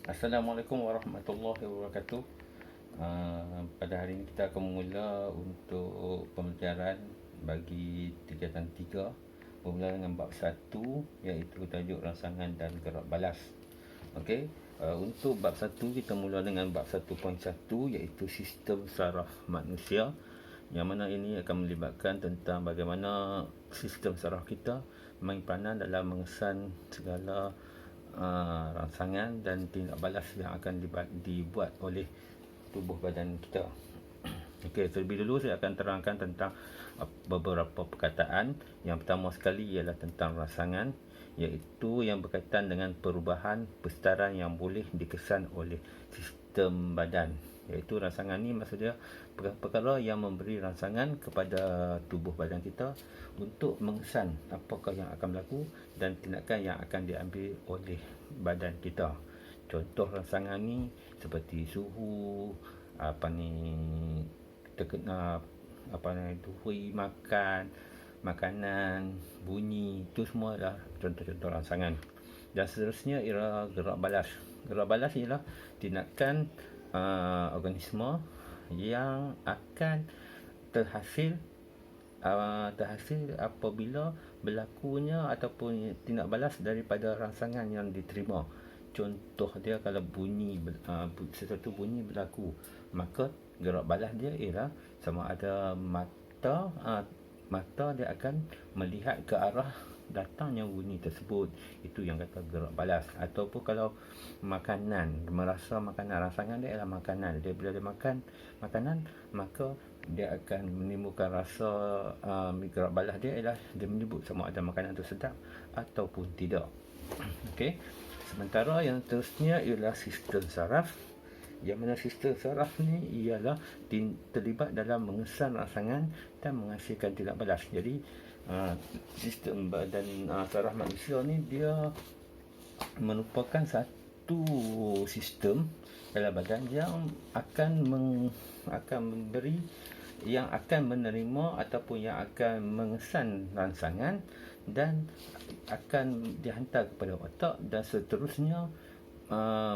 Assalamualaikum warahmatullahi wabarakatuh. Pada hari ini kita akan memula untuk pembelajaran bagi tingkatan 3 bermula dengan bab 1 iaitu tajuk rangsangan dan gerak balas. Okey, untuk bab 1 kita mula dengan bab 1.1 iaitu sistem saraf manusia, yang mana ini akan melibatkan tentang bagaimana sistem saraf kita main peranan dalam mengesan segala rangsangan dan tindak balas yang akan dibuat oleh tubuh badan kita. Okey, terlebih dulu saya akan terangkan tentang beberapa perkataan. Yang pertama sekali ialah tentang rangsangan, iaitu yang berkaitan dengan perubahan persedaran yang boleh dikesan oleh sistem badan. Iaitu rangsangan ni maksudnya perkara yang memberi rangsangan kepada tubuh badan kita untuk mengesan apakah yang akan berlaku dan tindakan yang akan diambil oleh badan kita. Contoh rangsangan ni seperti suhu, terkena hui makan, makanan, bunyi, itu semua adalah contoh-contoh rangsangan. Dan seterusnya ialah gerak balas. Gerak balas ialah tindakan organisma yang akan terhasil apabila berlakunya ataupun tindak balas daripada rangsangan yang diterima. Contoh dia, kalau sesuatu bunyi berlaku, maka gerak balas dia ialah sama ada mata dia akan melihat ke arah datangnya bunyi tersebut. Itu yang kata gerak balas. Ataupun kalau makanan, merasa makanan, rangsangan dia ialah makanan. Dia bila dia makan makanan, maka dia akan menimbulkan rasa gerak balas dia ialah dia menyebut sama ada makanan itu sedap ataupun tidak. Okey. Sementara yang terusnya ialah sistem saraf, yang mana sistem saraf ni ialah terlibat dalam mengesan rangsangan dan menghasilkan tindak balas. Jadi sistem badan saraf manusia ni dia merupakan satu sistem dalam badan yang akan memberi, yang akan menerima ataupun yang akan mengesan rangsangan dan akan dihantar kepada otak dan seterusnya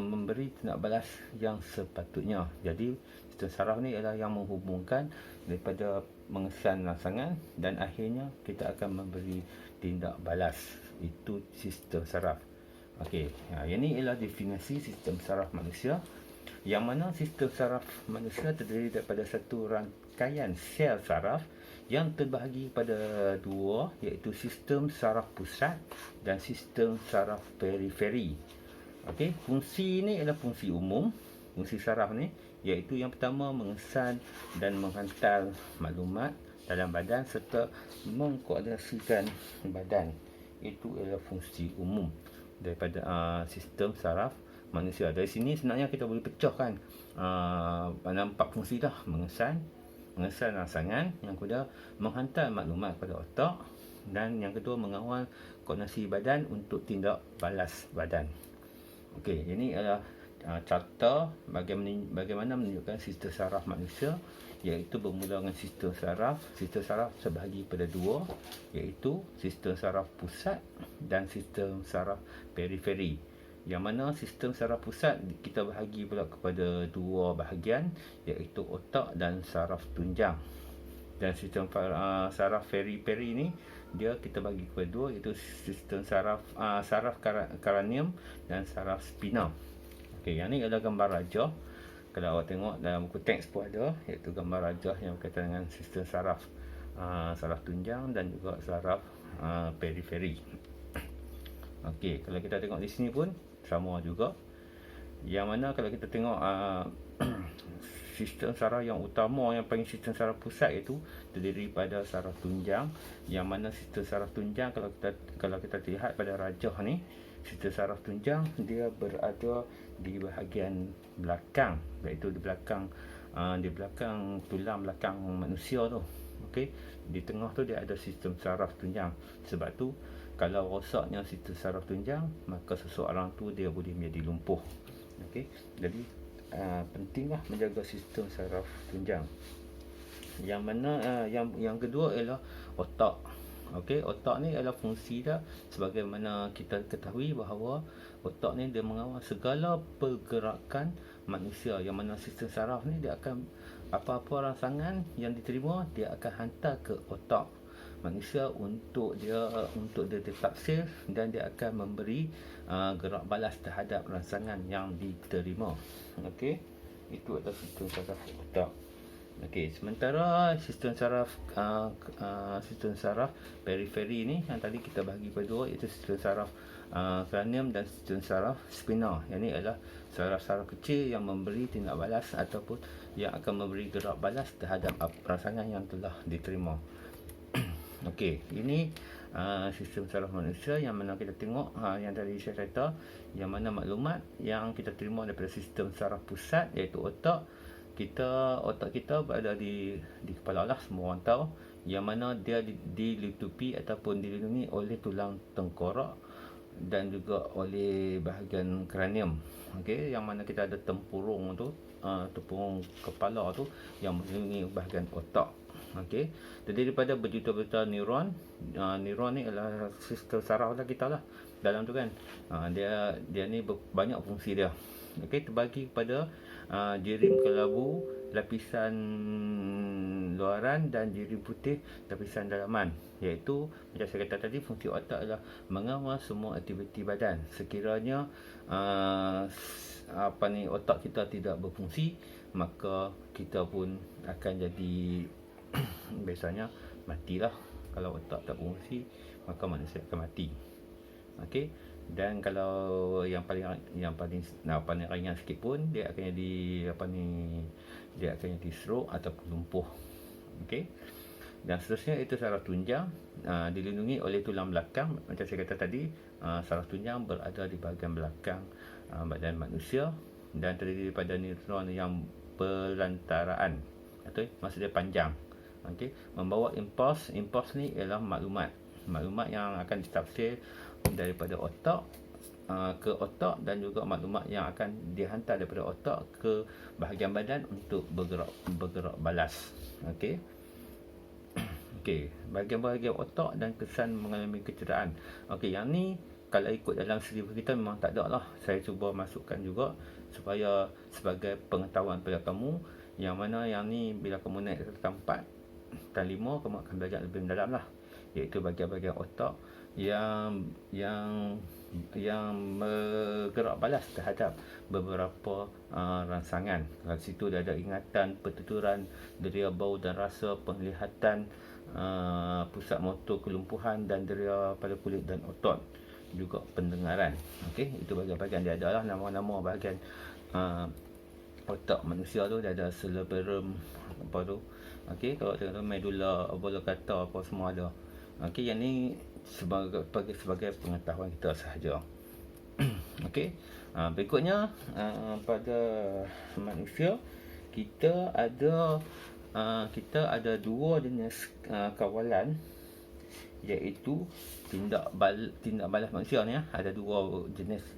memberi tindak balas yang sepatutnya. Jadi sistem saraf ni ialah yang menghubungkan daripada mengesan rangsangan dan akhirnya kita akan memberi tindak balas. Itu sistem saraf. Okey, ini ialah definisi sistem saraf manusia, yang mana sistem saraf manusia terdiri daripada satu rangkaian sel saraf yang terbahagi pada dua, iaitu sistem saraf pusat dan sistem saraf periferi. Okey, fungsi ini adalah fungsi umum. Fungsi saraf ni iaitu yang pertama mengesan dan menghantar maklumat dalam badan serta mengkoordinasikan badan. Itu adalah fungsi umum daripada sistem saraf manusia. Dari sini sebenarnya kita boleh pecahkan empat fungsi dah. Mengesan rangsangan, yang kedua menghantar maklumat kepada otak, dan yang kedua mengawal koordinasi badan untuk tindak balas badan. Okey, ini adalah carta bagaimana menunjukkan sistem saraf manusia, iaitu bermula dengan sistem saraf. Sistem saraf terbahagi pada dua, iaitu sistem saraf pusat dan sistem saraf periferi. Yang mana sistem saraf pusat kita bahagi pula kepada dua bahagian, iaitu otak dan saraf tunjang. Dan sistem saraf periferi ni dia kita bagi kepada dua, iaitu sistem saraf kranium dan saraf spinal. Okey, yang ni adalah gambar rajah. Kalau awak tengok dalam buku teks pun ada, iaitu gambar rajah yang berkaitan dengan sistem saraf tunjang dan juga saraf periferi. Okey, kalau kita tengok di sini pun sama juga. Yang mana kalau kita tengok sistem saraf yang utama, yang paling sistem saraf pusat, itu terdiri pada saraf tunjang. Yang mana sistem saraf tunjang, kalau kita lihat pada rajah ni, sistem saraf tunjang dia berada di bahagian belakang, iaitu di belakang tulang belakang manusia tu. Okey, di tengah tu dia ada sistem saraf tunjang. Sebab tu kalau rosaknya sistem saraf tunjang, maka seseorang tu dia boleh menjadi lumpuh. Okey, jadi pentinglah menjaga sistem saraf tunjang. Yang mana yang kedua ialah otak. Okey, otak ni adalah fungsi dia sebagaimana kita ketahui bahawa Otak ni dia mengawal segala pergerakan manusia, yang mana sistem saraf ni dia akan apa-apa rangsangan yang diterima dia akan hantar ke otak manusia untuk dia ditafsir, dan dia akan memberi gerak balas terhadap rangsangan yang diterima. Okey, itu adalah sistem saraf otak. Okey, sementara sistem saraf periferi ni yang tadi kita bahagi pada dua, iaitu sistem saraf kranium dan sistem saraf spinal. Yang ini adalah saraf-saraf kecil yang memberi tindak balas ataupun yang akan memberi gerak balas terhadap rangsangan yang telah diterima. Okey, ini sistem saraf manusia yang mana kita tengok yang tadi saya kata, yang mana maklumat yang kita terima daripada sistem saraf pusat iaitu otak kita berada di kepala lah, semua orang tahu, yang mana dia dilitupi ataupun dilindungi oleh tulang tengkorak dan juga oleh bahagian kranium. Okey, yang mana kita ada tempurung tu, tempurung kepala tu yang melindungi bahagian otak. Okey, terdiri daripada berjuta-juta neuron. Neuron ni adalah sistem saraf kita lah dalam tu kan. Dia ni banyak fungsi dia. Okey, terbagi kepada jirim kelabu, lapisan luaran dan jirim putih, lapisan dalaman. Iaitu macam saya kata tadi, fungsi otak adalah mengawal semua aktiviti badan. Sekiranya otak kita tidak berfungsi, maka kita pun akan jadi biasanya matilah. Kalau otak tak berfungsi, maka manusia akan mati. Okey, dan kalau yang paling ringan sikit pun dia akan jadi stroke ataupun lumpuh. Okey, dan seterusnya itu saraf tunjang, dilindungi oleh tulang belakang. Macam saya kata tadi, saraf tunjang berada di bahagian belakang badan manusia dan terdiri daripada neuron yang pelantaraan, atau maksud dia panjang. Okey, membawa impuls ni ialah maklumat yang akan ditafsir daripada otak ke otak, dan juga maklumat yang akan dihantar daripada otak ke bahagian badan untuk bergerak balas. Okey. Okey, bahagian-bahagian otak dan kesan mengalami kecederaan. Okey, yang ni kalau ikut dalam silibus kita memang tak ada lah. Saya cuba masukkan juga supaya sebagai pengetahuan pada kamu, yang mana yang ni bila kamu naik ke tempat dan 5, kamu akan belajar lebih mendalam lah, iaitu bahagian-bahagian otak yang bergerak balas terhadap beberapa rangsangan. Di situ ada ingatan, pertuturan, deria bau dan rasa, penglihatan, pusat motor kelumpuhan, dan deria pada kulit dan otot, juga pendengaran. Okey, itu bahagian-bahagian dia adalah nama-nama bahagian otak manusia tu. Dia ada cerebellum, apa tu. Okey, kalau tengok medulla oblongata, apa semua ada. Okey, yang ni sebagai pengetahuan kita sahaja. Okey, berikutnya pada manusia kita ada dua jenis kawalan, iaitu tindak balas manusia ni. Ada dua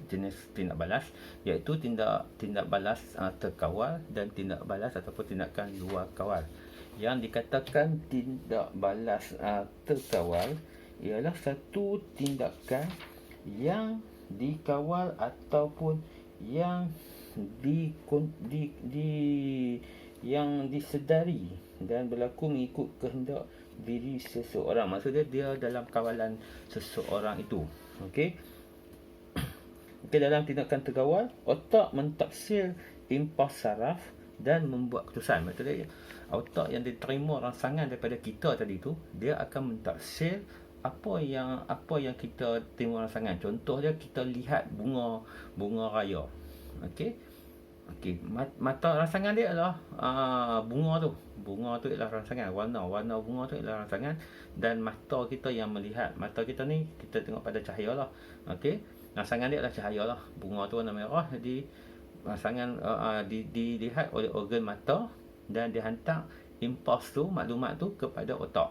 jenis tindak balas, iaitu tindak balas terkawal dan tindak balas ataupun tindakan luar kawal. Yang dikatakan tindak balas terkawal ialah satu tindakan yang dikawal ataupun yang disedari dan berlaku mengikut kehendak diri seseorang. Maksudnya dia dalam kawalan seseorang itu. Okey. Dalam tindakan terkawal, otak mentafsir impuls saraf dan membuat keputusan. Maksudnya otak yang diterima rangsangan daripada kita tadi tu, dia akan mentafsir apa yang kita terima rangsangan. Contoh dia, kita lihat bunga raya. Okey, mata rangsangan dia adalah bunga tu ialah rangsangan, warna bunga tu ialah rangsangan, dan mata kita yang melihat. Mata kita ni kita tengok pada cahaya lah. Okey, rangsangan dia adalah cahaya lah. Bunga tu warna merah, jadi rangsangan dilihat oleh organ mata dan dihantar impuls tu, maklumat tu kepada otak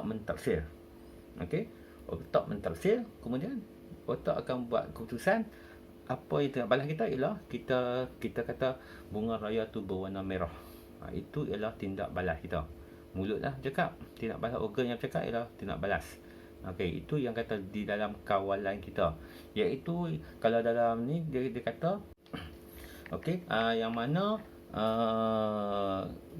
mentafsir. Okey, otak mentafsir, kemudian otak akan buat keputusan. Apa yang tindak balas kita ialah kita kata bunga raya tu berwarna merah. Itu ialah tindak balas kita. Mulut lah cakap, tindak balas organ yang cakap ialah tindak balas. Okey, itu yang kata di dalam kawalan kita. Iaitu kalau dalam ni dia kata okey, yang mana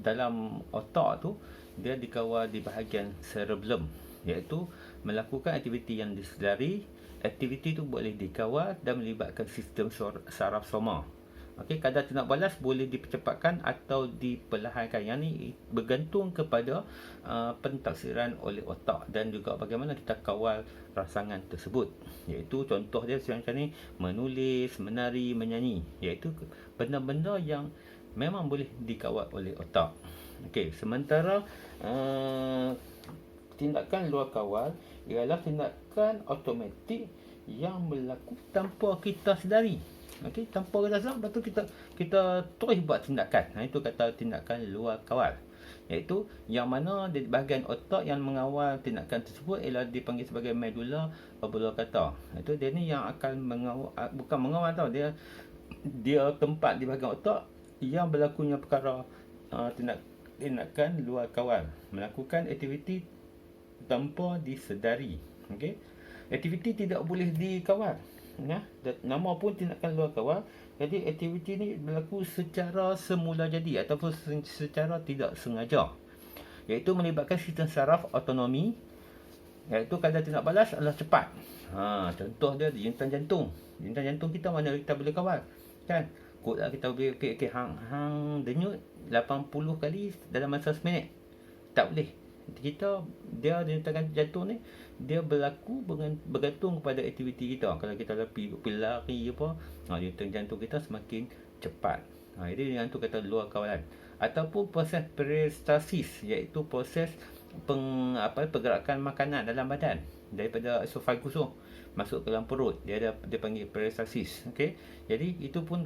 dalam otak tu dia dikawal di bahagian cerebellum, iaitu melakukan aktiviti yang disedari. Aktiviti tu boleh dikawal dan melibatkan sistem saraf soma. Okey, kadar tindak balas boleh dipercepatkan atau diperlahankan. Yang ni bergantung kepada pentaksiran oleh otak dan juga bagaimana kita kawal rangsangan tersebut. Iaitu contoh dia macam ni, menulis, menari, menyanyi. Iaitu benda-benda yang memang boleh dikawal oleh otak. Okey, sementara tindakan luar kawal ialah tindakan automatik yang berlaku tanpa kita sedari. Okey, tanpa kita sedar, lepas tu kita terus buat tindakan. Itu kata tindakan luar kawal. Iaitu yang mana di bahagian otak yang mengawal tindakan tersebut ialah dipanggil sebagai medulla oblongata. Itu dia ni yang akan mengawal, bukan mengawal tau, dia tempat di bahagian otak yang berlakunya perkara tindakan luar kawal, melakukan aktiviti tanpa disedari. Okey, aktiviti tidak boleh dikawal, ya. Nama pun tindakan luar kawal. Jadi aktiviti ni berlaku secara semula jadi ataupun secara tidak sengaja, iaitu melibatkan sistem saraf autonomi, iaitu kadar tindak balas adalah cepat. Contoh dia jintan jantung. Jintan jantung kita mana kita boleh kawal, kan? Kod kita boleh hang denyut 80 kali dalam masa seminit. Tak boleh. Dia jintan jantung ni dia berlaku bergantung kepada aktiviti kita. Kalau kita pergi lari apa, jintan jantung kita semakin cepat. Jadi yang tu kata luar kawalan. Ataupun proses peristalsis, iaitu proses pergerakan makanan dalam badan daripada esophagus tu masuk ke dalam perut. Dia panggil peristalsis. Okey. Jadi itu pun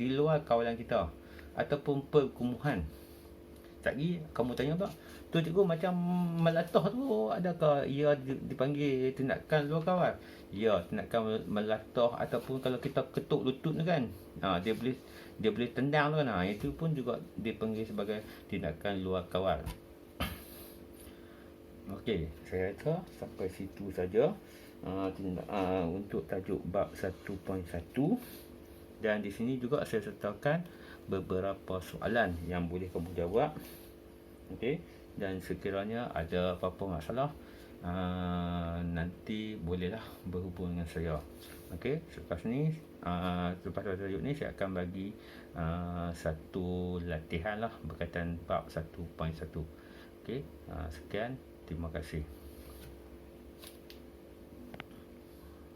di luar kawalan kita. Ataupun perkumuhan. Lagi kamu tanya apa? Tu cikgu, macam melatah tu adakah ia dipanggil tindakan luar kawal? Ya, tindakan melatah ataupun kalau kita ketuk lutut tu kan. Dia boleh tendang tu kan. Itu pun juga dipanggil sebagai tindakan luar kawal. Okey, saya rasa sampai situ saja untuk tajuk bab 1.1. Dan di sini juga saya sertakan beberapa soalan yang boleh kamu jawab. Okey, dan sekiranya ada apa-apa masalah, nanti bolehlah berhubung dengan saya. Okey, selepas tajuk ni saya akan bagi satu latihan lah berkaitan bab 1.1. Okey, sekian, terima kasih.